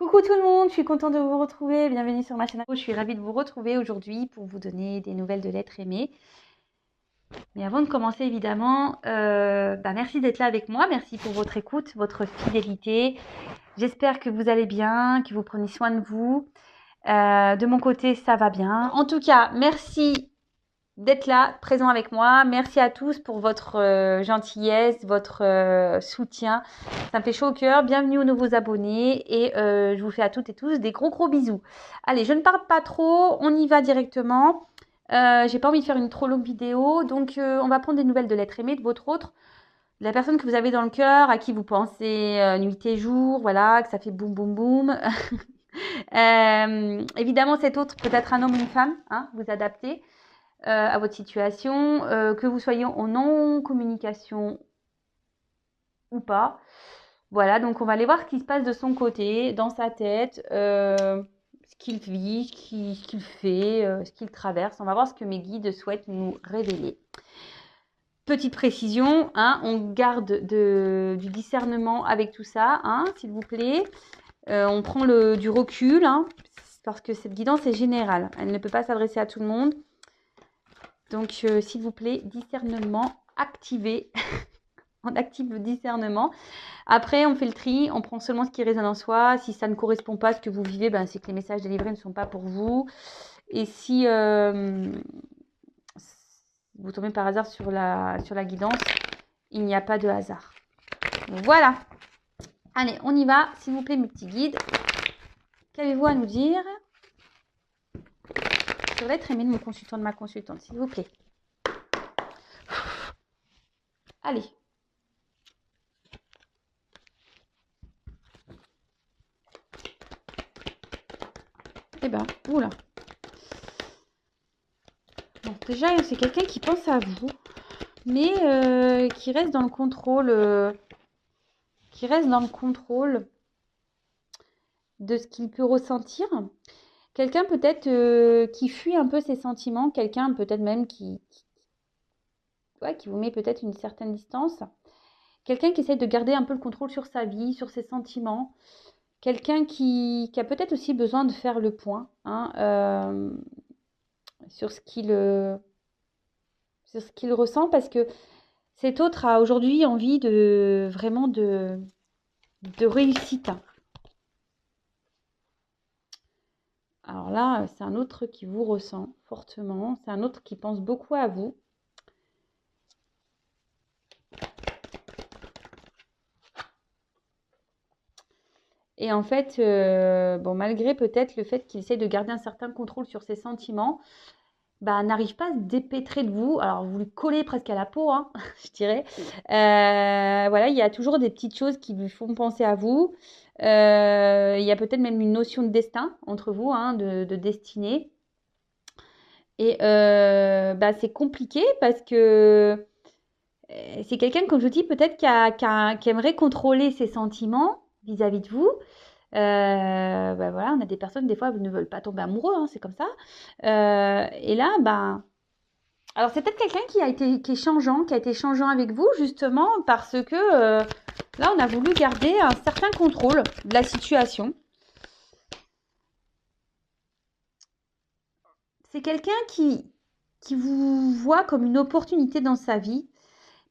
Coucou tout le monde, je suis contente de vous retrouver, bienvenue sur ma chaîne. Je suis ravie de vous retrouver aujourd'hui pour vous donner des nouvelles de l'être aimé. Mais avant de commencer évidemment, merci d'être là avec moi, merci pour votre écoute, votre fidélité. J'espère que vous allez bien, que vous prenez soin de vous. De mon côté, ça va bien. En tout cas, merci d'être là, présent avec moi. Merci à tous pour votre gentillesse, votre soutien. Ça me fait chaud au cœur. Bienvenue aux nouveaux abonnés et je vous fais à toutes et tous des gros bisous. Allez, je ne parle pas trop, on y va directement. J'ai pas envie de faire une trop longue vidéo, donc on va prendre des nouvelles de l'être aimé, de votre autre, de la personne que vous avez dans le cœur, à qui vous pensez nuit et jour, voilà, que ça fait boum boum boum. Évidemment, cet autre peut être un homme ou une femme, hein, vous adaptez à votre situation, que vous soyez en non-communication ou pas. Voilà, donc on va aller voir ce qui se passe de son côté, dans sa tête, ce qu'il vit, ce qu'il fait, ce qu'il traverse. On va voir ce que mes guides souhaitent nous révéler. Petite précision, hein, on garde du discernement avec tout ça, hein, s'il vous plaît. On prend du recul, hein, parce que cette guidance est générale. Elle ne peut pas s'adresser à tout le monde. Donc, s'il vous plaît, discernement activé. On active le discernement. Après, on fait le tri. On prend seulement ce qui résonne en soi. Si ça ne correspond pas à ce que vous vivez, c'est que les messages délivrés ne sont pas pour vous. Et si vous tombez par hasard sur la guidance, il n'y a pas de hasard. Voilà. Allez, on y va. S'il vous plaît, mes petits guides. Qu'avez-vous à nous dire sur l'être aimé de mon consultant, de ma consultante, s'il vous plaît? Allez. Eh ben, oula. Bon, déjà, c'est quelqu'un qui pense à vous, mais qui reste dans le contrôle, de ce qu'il peut ressentir. Quelqu'un peut-être qui fuit un peu ses sentiments, quelqu'un peut-être même qui vous met peut-être une certaine distance. Quelqu'un qui essaie de garder un peu le contrôle sur sa vie, sur ses sentiments. Quelqu'un qui a peut-être aussi besoin de faire le point, hein, sur ce qu'il ressent, parce que cet autre a aujourd'hui envie vraiment de réussite. Alors là, c'est un autre qui vous ressent fortement. C'est un autre qui pense beaucoup à vous. Et en fait, malgré peut-être le fait qu'il essaie de garder un certain contrôle sur ses sentiments, n'arrive pas à se dépêtrer de vous. Alors, vous lui collez presque à la peau, hein, je dirais. Voilà, il y a toujours des petites choses qui lui font penser à vous. Il y a peut-être même une notion de destin entre vous, hein, de destinée. Et c'est compliqué parce que c'est quelqu'un, comme je vous dis, peut-être qui aimerait contrôler ses sentiments vis-à-vis de vous. Voilà, on a des personnes, des fois, ne veulent pas tomber amoureux, hein, c'est comme ça. Et là, alors c'est peut-être quelqu'un qui a été changeant avec vous, justement, parce que là, on a voulu garder un certain contrôle de la situation. C'est quelqu'un qui vous voit comme une opportunité dans sa vie,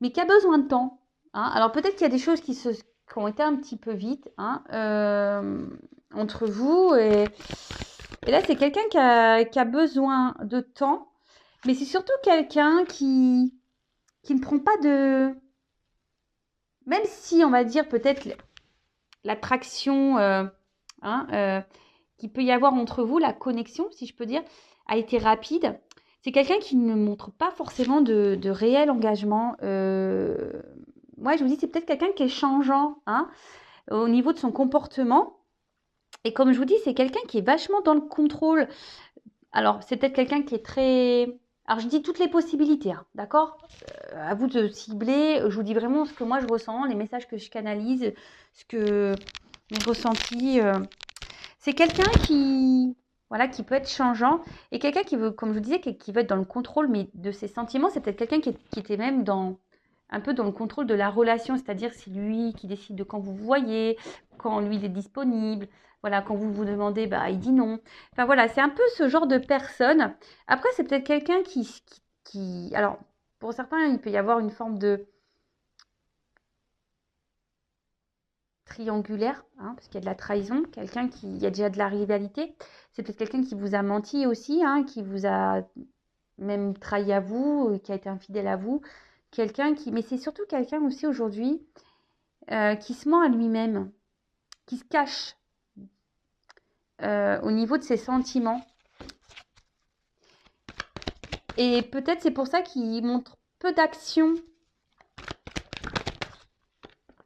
mais qui a besoin de temps, hein. Alors peut-être qu'il y a des choses qui ont été un petit peu vite, hein, entre vous. Et là, c'est quelqu'un qui a besoin de temps, mais c'est surtout quelqu'un qui ne prend pas de... Même si, on va dire, peut-être l'attraction qu'il peut y avoir entre vous, la connexion, si je peux dire, a été rapide. C'est quelqu'un qui ne montre pas forcément de réel engagement. Moi, je vous dis, c'est peut-être quelqu'un qui est changeant, hein, au niveau de son comportement. Et comme je vous dis, c'est quelqu'un qui est vachement dans le contrôle. Alors, c'est peut-être quelqu'un qui est très... Alors, je dis toutes les possibilités, hein, d'accord, à vous de cibler. Je vous dis vraiment ce que moi, je ressens, les messages que je canalise, ce que mon ressenti... C'est quelqu'un qui peut être changeant, et quelqu'un qui veut, comme je vous disais, qui veut être dans le contrôle, mais de ses sentiments. C'est peut-être quelqu'un qui était même dans un peu dans le contrôle de la relation, c'est-à-dire c'est lui qui décide de quand vous vous voyez, quand lui il est disponible, voilà, quand vous vous demandez, bah il dit non. Enfin voilà, c'est un peu ce genre de personne. Après, c'est peut-être quelqu'un alors pour certains, il peut y avoir une forme de triangulaire, hein, parce qu'il y a de la trahison, il y a déjà de la rivalité. C'est peut-être quelqu'un qui vous a menti aussi, hein, qui vous a même trahi à vous, qui a été infidèle à vous. Mais c'est surtout quelqu'un aussi aujourd'hui qui se ment à lui-même, qui se cache au niveau de ses sentiments. Et peut-être c'est pour ça qu'il montre peu d'action.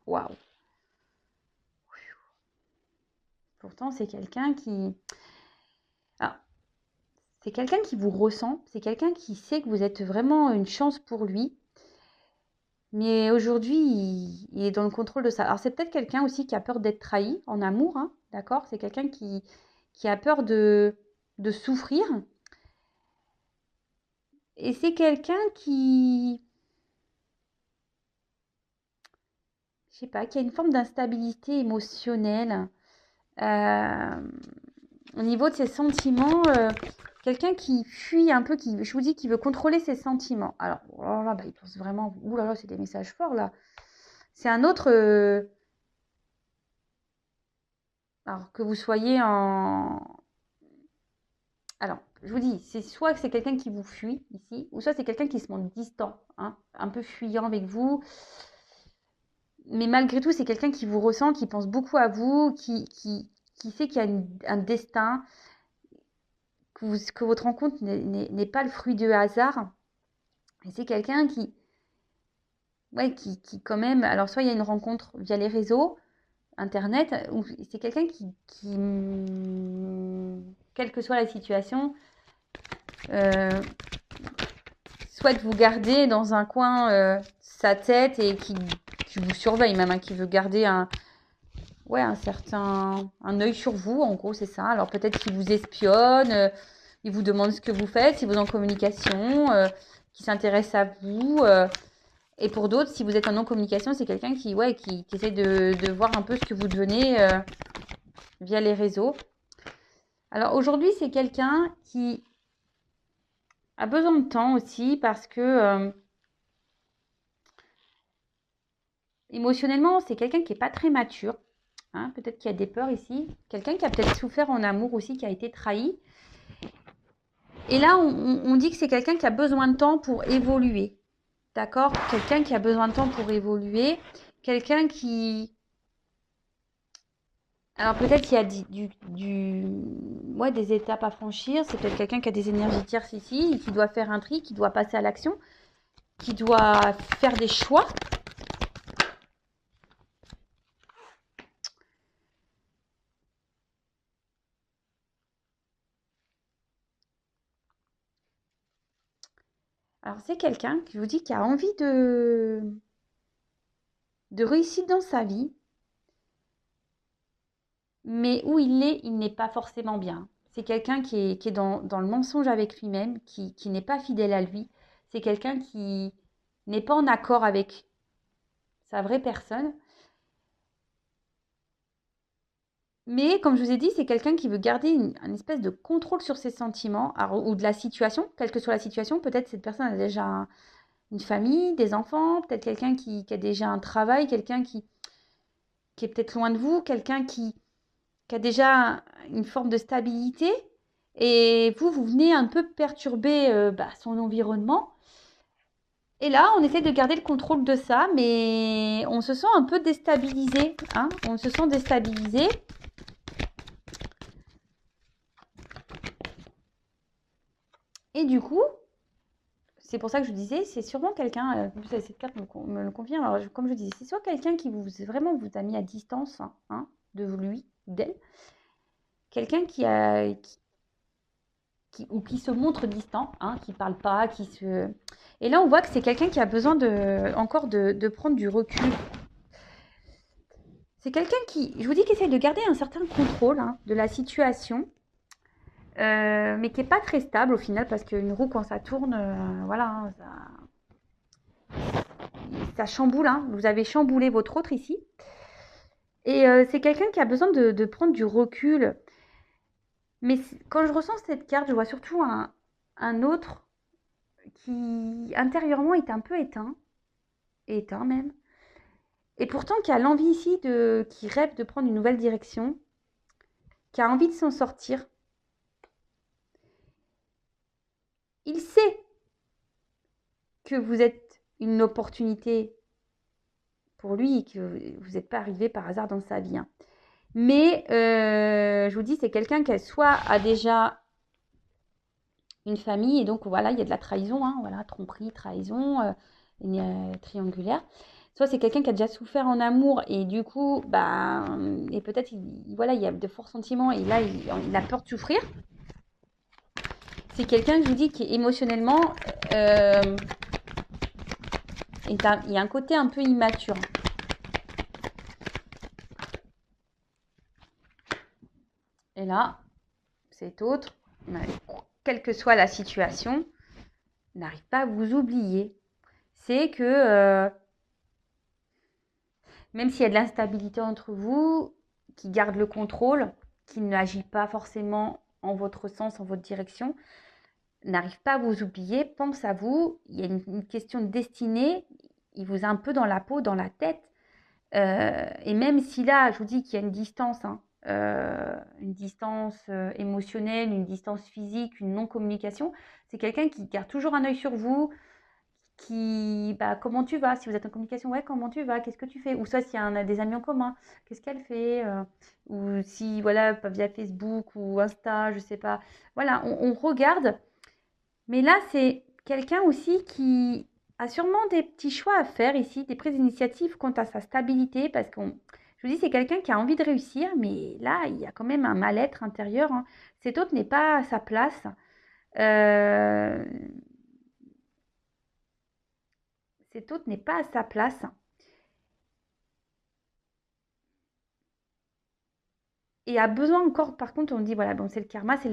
Waouh. Pourtant, c'est quelqu'un qui... Alors, c'est quelqu'un qui vous ressent, c'est quelqu'un qui sait que vous êtes vraiment une chance pour lui. Mais aujourd'hui, il est dans le contrôle de ça. Alors, c'est peut-être quelqu'un aussi qui a peur d'être trahi en amour, hein, d'accord? C'est quelqu'un qui a peur de souffrir. Et c'est quelqu'un je sais pas, qui a une forme d'instabilité émotionnelle. Au niveau de ses sentiments, quelqu'un qui fuit un peu, je vous dis, qui veut contrôler ses sentiments. Alors, oh là, bah, il pense vraiment, ouh là là, c'est des messages forts là. C'est un autre, alors que vous soyez en, alors, je vous dis, c'est soit que c'est quelqu'un qui vous fuit ici, ou soit c'est quelqu'un qui se montre distant, hein, un peu fuyant avec vous. Mais malgré tout, c'est quelqu'un qui vous ressent, qui pense beaucoup à vous, qui sait qu'il y a un destin, que votre rencontre n'est pas le fruit du hasard. Et c'est quelqu'un ouais, qui quand même, alors soit il y a une rencontre via les réseaux, Internet, ou c'est quelqu'un quelle que soit la situation, euh, souhaite vous garder dans un coin sa tête et qui vous surveille même, hein, qui veut garder ouais, un œil sur vous, en gros, c'est ça. Alors peut-être qu'il vous espionne, il vous demande ce que vous faites, si vous êtes en communication, qui s'intéresse à vous. Et pour d'autres, si vous êtes en non-communication, c'est quelqu'un ouais, qui essaie de voir un peu ce que vous devenez via les réseaux. Alors aujourd'hui, c'est quelqu'un qui a besoin de temps aussi parce que émotionnellement, c'est quelqu'un qui n'est pas très mature. Hein, peut-être qu'il y a des peurs ici. Quelqu'un qui a peut-être souffert en amour aussi, qui a été trahi. Et là, on dit que c'est quelqu'un qui a besoin de temps pour évoluer. D'accord? Quelqu'un qui a besoin de temps pour évoluer. Quelqu'un qui... Alors peut-être qu'il y a ouais, des étapes à franchir. C'est peut-être quelqu'un qui a des énergies tierces ici, qui doit faire un tri, qui doit passer à l'action, qui doit faire des choix. Alors c'est quelqu'un, je vous dis, qui a envie de réussir dans sa vie, mais où il n'est pas forcément bien. C'est quelqu'un qui est dans le mensonge avec lui-même, qui n'est pas fidèle à lui. C'est quelqu'un qui n'est pas en accord avec sa vraie personne. Mais comme je vous ai dit, c'est quelqu'un qui veut garder une espèce de contrôle sur ses sentiments ou de la situation, quelle que soit la situation. Peut-être cette personne a déjà une famille, des enfants, peut-être quelqu'un qui a déjà un travail, quelqu'un qui est peut-être loin de vous, quelqu'un qui a déjà une forme de stabilité. Et vous venez un peu perturber son environnement. Et là, on essaie de garder le contrôle de ça, mais on se sent un peu déstabilisé. Hein, on se sent déstabilisé. Et du coup, c'est pour ça que je disais, c'est sûrement quelqu'un, cette carte me le confirme, alors comme je disais, c'est soit quelqu'un qui vraiment vous a mis à distance, hein, de lui, d'elle, quelqu'un qui se montre distant, hein, qui parle pas, Et là, on voit que c'est quelqu'un qui a besoin encore de prendre du recul. C'est quelqu'un je vous dis, qui essaie de garder un certain contrôle, hein, de la situation, mais qui n'est pas très stable au final, parce qu'une roue, quand ça tourne, voilà, hein, ça chamboule, hein. Vous avez chamboulé votre autre ici. Et c'est quelqu'un qui a besoin de prendre du recul. Mais quand je ressens cette carte, je vois surtout un autre qui intérieurement est un peu éteint même. Et pourtant qui a l'envie ici qui rêve de prendre une nouvelle direction, qui a envie de s'en sortir. Il sait que vous êtes une opportunité pour lui et que vous n'êtes pas arrivé par hasard dans sa vie, hein. Mais je vous dis, c'est quelqu'un qui soit a déjà une famille et donc voilà, il y a de la trahison, hein, voilà, tromperie, trahison, triangulaire. Soit c'est quelqu'un qui a déjà souffert en amour et du coup, bah, et peut-être, voilà, il y a de forts sentiments et là, il a peur de souffrir. C'est quelqu'un, je vous dis, qui émotionnellement, il y a un côté un peu immature. Et là, cet autre, quelle que soit la situation, n'arrive pas à vous oublier. C'est que même s'il y a de l'instabilité entre vous, qui garde le contrôle, qui n'agit pas forcément en votre sens, en votre direction, n'arrive pas à vous oublier, pense à vous, il y a une question de destinée, il vous a un peu dans la peau, dans la tête. Et même si là, je vous dis qu'il y a une distance, hein, une distance émotionnelle, une distance physique, une non-communication, c'est quelqu'un qui garde toujours un œil sur vous, comment tu vas? Si vous êtes en communication, ouais, comment tu vas? Qu'est-ce que tu fais? Ou soit s'il y a des amis en commun, qu'est-ce qu'elle fait? Ou si, voilà, via Facebook ou Insta, je sais pas. Voilà, on regarde. Mais là, c'est quelqu'un aussi qui a sûrement des petits choix à faire ici, des prises d'initiative quant à sa stabilité, parce je vous dis, c'est quelqu'un qui a envie de réussir, mais là, il y a quand même un mal-être intérieur, hein. Cet autre n'est pas à sa place. Euh, Cet autre n'est pas à sa place. Et a besoin encore, par contre, on dit, voilà, bon, c'est le karma, c'est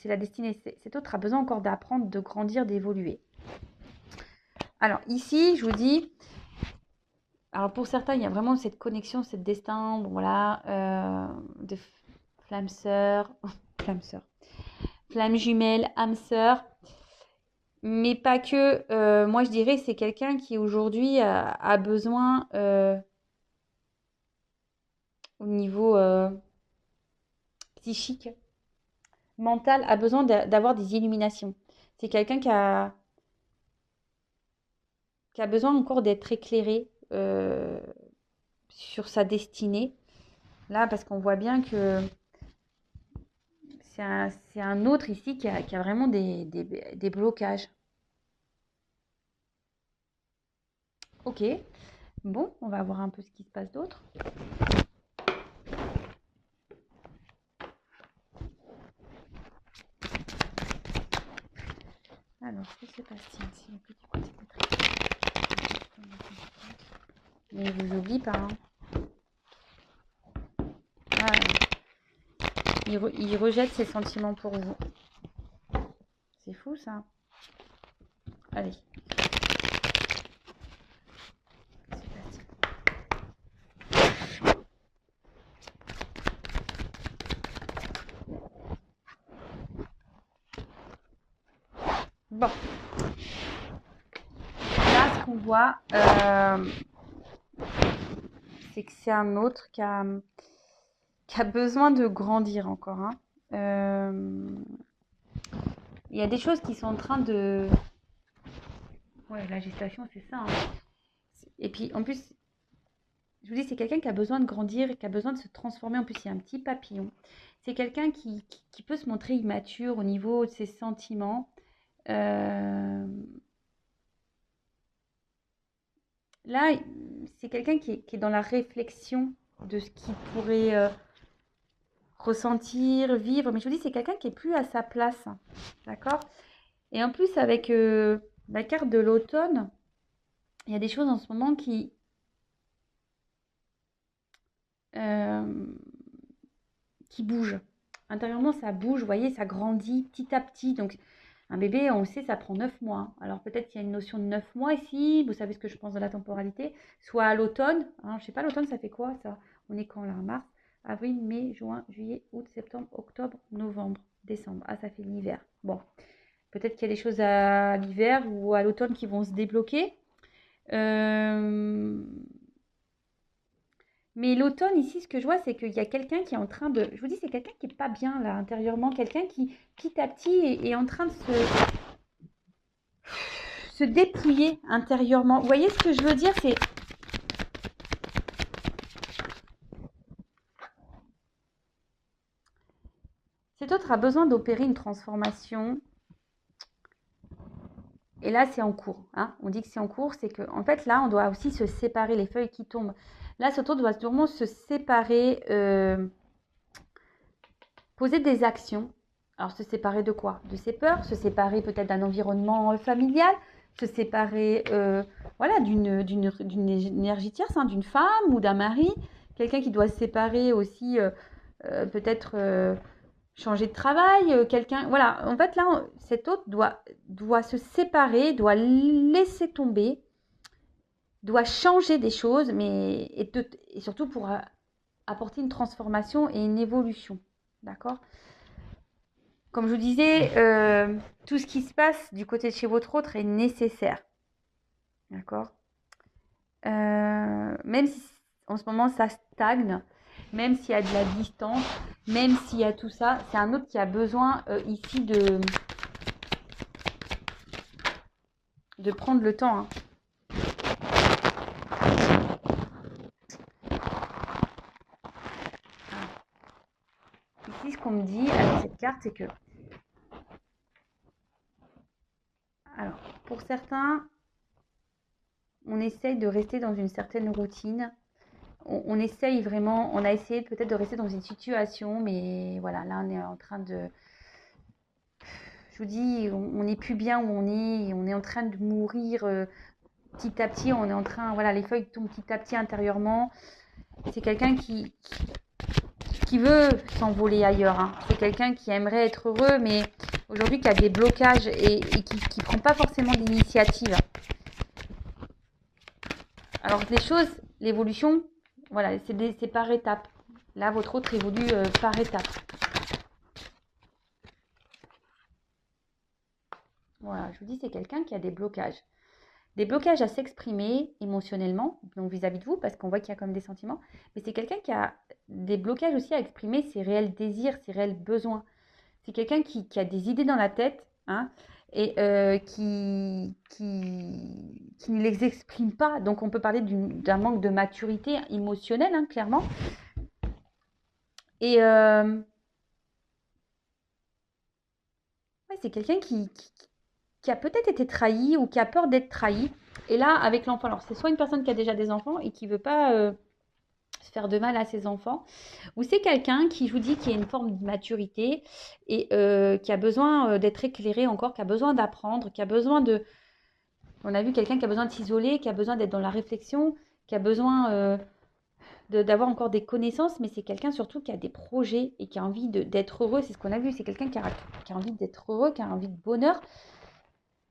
la destinée. Cet autre a besoin encore d'apprendre, de grandir, d'évoluer. Alors ici, je vous dis, alors pour certains, il y a vraiment cette connexion, cette destin, bon, voilà, de flamme sœur, flamme sœur, flamme jumelle, âme sœur, mais pas que. Moi, je dirais, c'est quelqu'un qui aujourd'hui a besoin, au niveau psychique, mental, a besoin d'avoir des illuminations. C'est quelqu'un qui a besoin encore d'être éclairé sur sa destinée. Là, parce qu'on voit bien que c'est un autre ici qui a vraiment des blocages. Ok, bon, on va voir un peu ce qui se passe d'autre. Alors, que se passe-t-il Mais il vous oublie pas, hein. Ah, il rejette ses sentiments pour vous. C'est fou, ça. Allez. Bon. Là, ce qu'on voit, c'est que c'est un autre qui a besoin de grandir encore, hein. Il y a des choses qui sont en train de... Ouais, la gestation, c'est ça, hein. Et puis, en plus, je vous dis, c'est quelqu'un qui a besoin de grandir, qui a besoin de se transformer. En plus, il y a un petit papillon. C'est quelqu'un qui peut se montrer immature au niveau de ses sentiments. Là, c'est quelqu'un qui est dans la réflexion de ce qu'il pourrait ressentir, vivre. Mais je vous dis, c'est quelqu'un qui est plus à sa place. D'accord? Et en plus, avec la carte de l'automne, il y a des choses en ce moment euh, qui bougent. Intérieurement, ça bouge, vous voyez, ça grandit petit à petit. Donc, Un bébé, on le sait, ça prend 9 mois. Hein. Alors peut-être qu'il y a une notion de 9 mois ici, vous savez ce que je pense de la temporalité, soit à l'automne. Hein, je ne sais pas, l'automne, ça fait quoi ça? On est quand là? Mars, avril, mai, juin, juillet, août, septembre, octobre, novembre, décembre. Ah, ça fait l'hiver. Bon, peut-être qu'il y a des choses à l'hiver ou à l'automne qui vont se débloquer. Euh, Mais l'automne, ici, ce que je vois, c'est qu'il y a quelqu'un qui est en train de... Je vous dis, c'est quelqu'un qui n'est pas bien, là, intérieurement. Quelqu'un qui, petit à petit, est en train de se dépouiller intérieurement. Vous voyez ce que je veux dire? C'est... Cet autre a besoin d'opérer une transformation. Et là, c'est en cours. Hein. On dit que c'est en cours. C'est qu'en fait, là, on doit aussi se séparer. Les feuilles qui tombent. Là, cet autre doit sûrement se séparer... poser des actions. Alors, se séparer de quoi? De ses peurs, se séparer peut-être d'un environnement familial, se séparer voilà, d'une énergie tierce, hein, d'une femme ou d'un mari. Quelqu'un qui doit se séparer aussi, peut-être changer de travail. Quelqu'un, voilà, en fait, là, cet autre doit se séparer, doit laisser tomber, doit changer des choses, mais et surtout pour apporter une transformation et une évolution. D'accord? Comme je vous disais, tout ce qui se passe du côté de chez votre autre est nécessaire. D'accord? Même si en ce moment ça stagne, même s'il y a de la distance, même s'il y a tout ça, c'est un autre qui a besoin ici de prendre le temps. Hein. Ici, ce qu'on me dit avec cette carte, c'est que... Alors, pour certains, on essaye de rester dans une certaine routine. On essaye vraiment, on a essayé peut-être de rester dans une situation, mais voilà, là, on est en train de... Je vous dis, on n'est plus bien où on est en train de mourir petit à petit, on est en train, voilà, les feuilles tombent petit à petit intérieurement. C'est quelqu'un qui veut s'envoler ailleurs. Hein. C'est quelqu'un qui aimerait être heureux, mais aujourd'hui qui a des blocages et qui ne prend pas forcément d'initiative. Alors les choses, l'évolution, voilà, c'est par étapes. Là, votre autre évolue par étapes. Voilà, je vous dis, c'est quelqu'un qui a des blocages. Des blocages à s'exprimer émotionnellement, donc vis-à-vis de vous, parce qu'on voit qu'il y a comme des sentiments, mais c'est quelqu'un qui a des blocages aussi à exprimer ses réels désirs, ses réels besoins. C'est quelqu'un qui a des idées dans la tête, hein, et qui ne les exprime pas. Donc on peut parler d'un manque de maturité émotionnelle, hein, clairement. Et ouais, c'est quelqu'un qui a peut-être été trahi ou qui a peur d'être trahi. Et là, avec l'enfant, alors c'est soit une personne qui a déjà des enfants et qui ne veut pas se faire de mal à ses enfants, ou c'est quelqu'un qui, je vous dis, qui a une forme de maturité et qui a besoin d'être éclairé encore, qui a besoin d'apprendre, qui a besoin de... On a vu quelqu'un qui a besoin de s'isoler, qui a besoin d'être dans la réflexion, qui a besoin d'avoir encore des connaissances, mais c'est quelqu'un surtout qui a des projets et qui a envie d'être heureux. C'est ce qu'on a vu, c'est quelqu'un qui a envie d'être heureux, qui a envie de bonheur.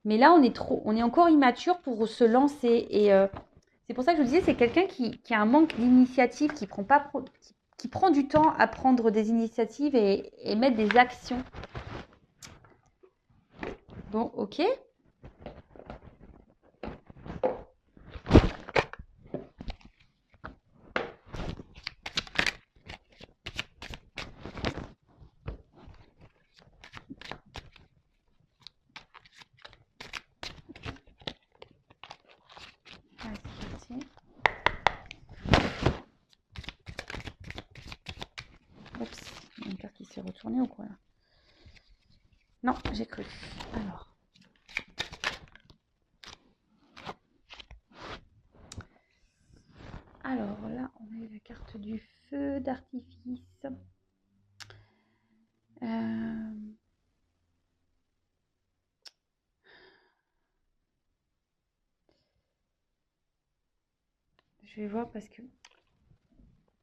Mais là, on est encore immature pour se lancer. Et c'est pour ça que je vous disais, c'est quelqu'un qui a un manque d'initiative, qui prend du temps à prendre des initiatives et mettre des actions. Bon, ok. Oups, il y a une carte qui s'est retournée ou quoi là? Non, j'ai cru. Alors là, on a eu la carte du feu d'artifice. Je vais voir parce que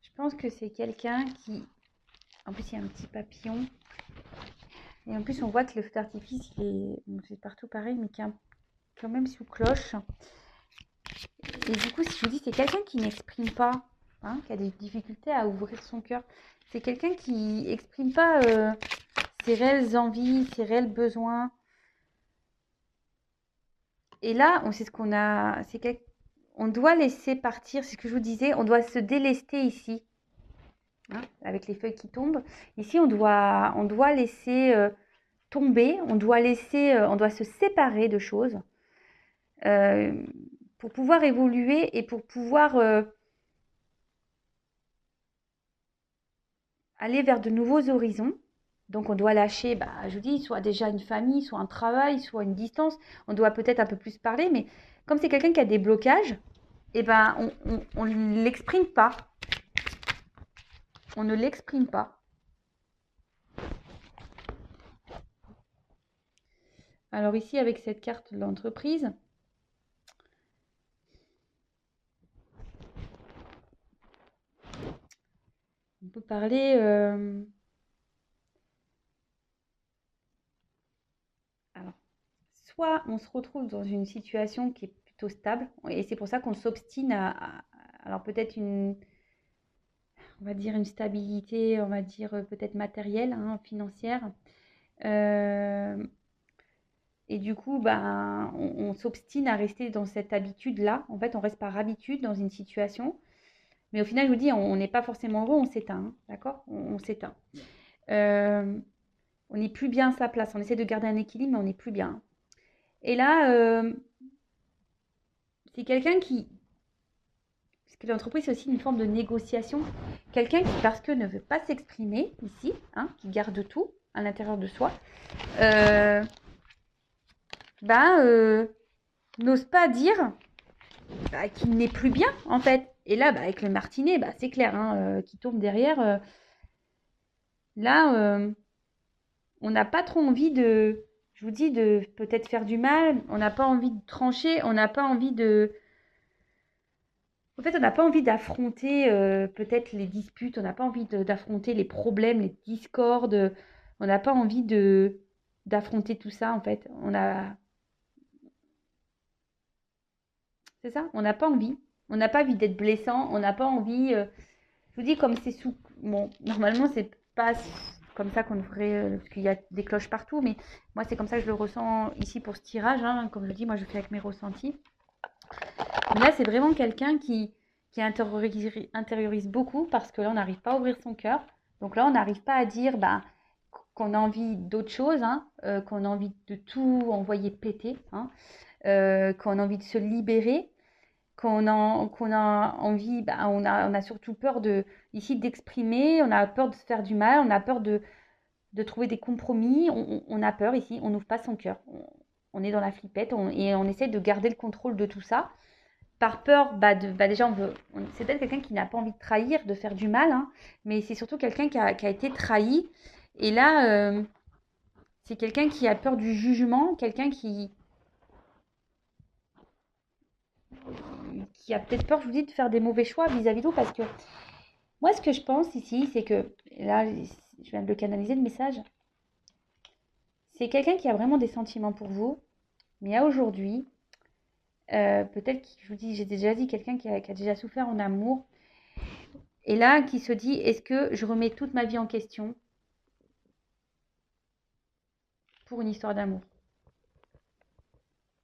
je pense que c'est quelqu'un qui... En plus, il y a un petit papillon. Et en plus, on voit que le feu d'artifice, c'est partout pareil, mais qui est quand même sous cloche. Et du coup, si je vous dis, c'est quelqu'un qui n'exprime pas, hein, qui a des difficultés à ouvrir son cœur. C'est quelqu'un qui n'exprime pas ses réelles envies, ses réels besoins. Et là, on sait ce qu'on a. On doit laisser partir, c'est ce que je vous disais, on doit se délester ici, hein, avec les feuilles qui tombent. Ici, on doit laisser tomber, on doit se séparer de choses pour pouvoir évoluer et pour pouvoir aller vers de nouveaux horizons. Donc on doit lâcher, je vous dis, soit déjà une famille, soit un travail, soit une distance. On doit peut-être un peu plus parler, mais comme c'est quelqu'un qui a des blocages, on ne l'exprime pas. On ne l'exprime pas. Alors ici, avec cette carte de l'entreprise, on peut parler... Alors, soit on se retrouve dans une situation qui est plutôt stable, et c'est pour ça qu'on s'obstine alors peut-être on va dire une stabilité, on va dire peut-être matérielle, hein, financière. Et du coup, on s'obstine à rester dans cette habitude-là. En fait, on reste par habitude dans une situation. Mais au final, je vous dis, on n'est pas forcément heureux, on s'éteint, hein, d'accord? On s'éteint. On n'est plus bien à sa place. On essaie de garder un équilibre, mais on n'est plus bien. Et là, c'est quelqu'un qui... Parce que l'entreprise, c'est aussi une forme de négociation. Quelqu'un qui, parce que ne veut pas s'exprimer ici, hein, qui garde tout à l'intérieur de soi, n'ose pas dire qu'il n'est plus bien, en fait. Et là, avec le martinet, c'est clair, hein, qui tombe derrière. Là, on n'a pas trop envie de, je vous dis, de peut-être faire du mal. On n'a pas envie de trancher. On n'a pas envie de... En fait, on n'a pas envie d'affronter peut-être les disputes. On n'a pas envie d'affronter les problèmes, les discordes. On n'a pas envie d'affronter tout ça, en fait. C'est ça, on n'a pas envie. On n'a pas envie d'être blessant. On n'a pas envie... Je vous dis, comme c'est sous... Bon, normalement, c'est pas comme ça qu'on devrait... parce qu'il y a des cloches partout, mais moi, c'est comme ça que je le ressens ici pour ce tirage. Hein. Comme je dis, moi, je fais avec mes ressentis. Mais là, c'est vraiment quelqu'un qui intériorise beaucoup parce que là, on n'arrive pas à ouvrir son cœur. Donc là, on n'arrive pas à dire qu'on a envie d'autre chose, hein, qu'on a envie de tout envoyer péter, hein, qu'on a envie de se libérer, qu'on a envie, on a surtout peur ici d'exprimer, on a peur de se faire du mal, on a peur de trouver des compromis, on a peur ici, on n'ouvre pas son cœur. On est dans la flippette et on essaie de garder le contrôle de tout ça. Par peur, déjà, c'est peut-être quelqu'un qui n'a pas envie de trahir, de faire du mal, hein, mais c'est surtout quelqu'un qui a été trahi. Et là, c'est quelqu'un qui a peur du jugement, quelqu'un qui a peut-être peur, je vous dis, de faire des mauvais choix vis-à-vis de vous. Parce que moi, ce que je pense ici, c'est que, là, je viens de le canaliser, le message, c'est quelqu'un qui a vraiment des sentiments pour vous, mais à aujourd'hui, peut-être, je vous dis, j'ai déjà dit, quelqu'un qui a déjà souffert en amour, et là, qui se dit, est-ce que je remets toute ma vie en question pour une histoire d'amour?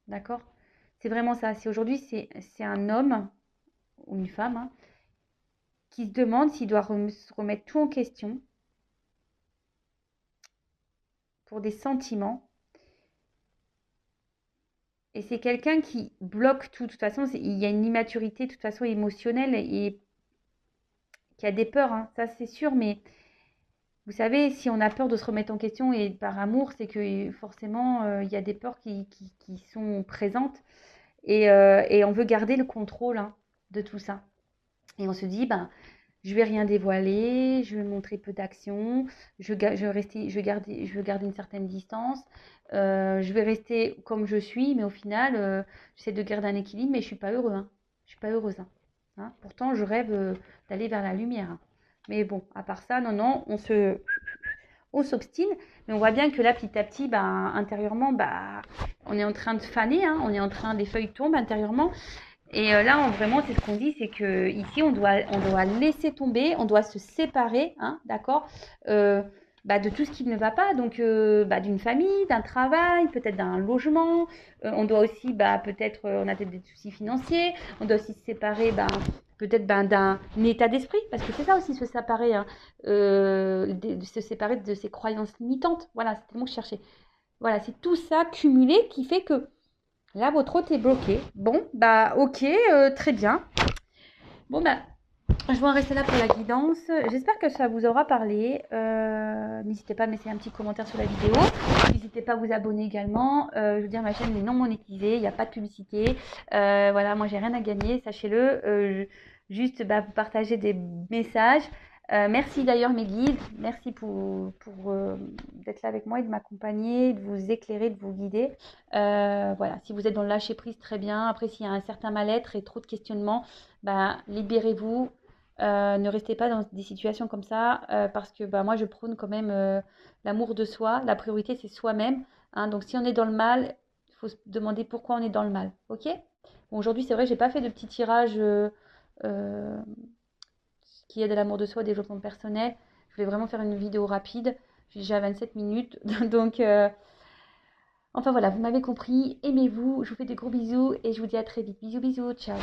D'accord? C'est vraiment ça. C'est aujourd'hui, c'est un homme ou une femme, hein, qui se demande s'il doit remettre tout en question pour des sentiments. Et c'est quelqu'un qui bloque tout. De toute façon, il y a une immaturité, de toute façon, émotionnelle et qui a des peurs, hein, ça c'est sûr. Mais vous savez, si on a peur de se remettre en question et par amour, c'est que forcément, il y a des peurs qui sont présentes. Et on veut garder le contrôle, hein, de tout ça. Et on se dit, je vais rien dévoiler, je vais montrer peu d'action, je veux garder une certaine distance, je vais rester comme je suis, mais au final, j'essaie de garder un équilibre, mais je suis pas heureux, hein. Je suis pas heureuse, hein. Hein. Pourtant, je rêve d'aller vers la lumière, hein. Mais bon, à part ça, non, on s'obstine, mais on voit bien que là, petit à petit, intérieurement, on est en train de faner, hein, on est en train, les feuilles tombent intérieurement. Et là, vraiment, c'est ce qu'on dit, c'est que ici, on doit laisser tomber, on doit se séparer, hein, d'accord, de tout ce qui ne va pas, donc d'une famille, d'un travail, peut-être d'un logement. On doit aussi, peut-être, on a peut-être des soucis financiers. On doit aussi se séparer, peut-être d'un état d'esprit, parce que c'est ça aussi se séparer, hein, se séparer de ses croyances limitantes. Voilà, c'était le mot que je cherchais. Voilà, c'est tout ça cumulé qui fait que là, votre hôte est bloqué. Bon, ok, très bien. Bon, je vais en rester là pour la guidance. J'espère que ça vous aura parlé. N'hésitez pas à me laisser un petit commentaire sur la vidéo. N'hésitez pas à vous abonner également. Je veux dire, ma chaîne est non monétisée, il n'y a pas de publicité. Voilà, moi, j'ai rien à gagner, sachez-le. Juste, vous partagez des messages. Merci d'ailleurs mes guides, merci pour d'être là avec moi et de m'accompagner, de vous éclairer, de vous guider. Voilà, si vous êtes dans le lâcher prise, très bien. Après, s'il y a un certain mal-être et trop de questionnements, libérez-vous. Ne restez pas dans des situations comme ça parce que moi, je prône quand même l'amour de soi. La priorité, c'est soi-même, hein. Donc, si on est dans le mal, il faut se demander pourquoi on est dans le mal. Ok? Bon, aujourd'hui, c'est vrai, j'ai pas fait de petit tirage qui aide à l'amour de soi, au développement personnel. Je voulais vraiment faire une vidéo rapide. J'ai déjà 27 minutes. Donc, enfin voilà, vous m'avez compris. Aimez-vous. Je vous fais des gros bisous et je vous dis à très vite. Bisous, bisous. Ciao.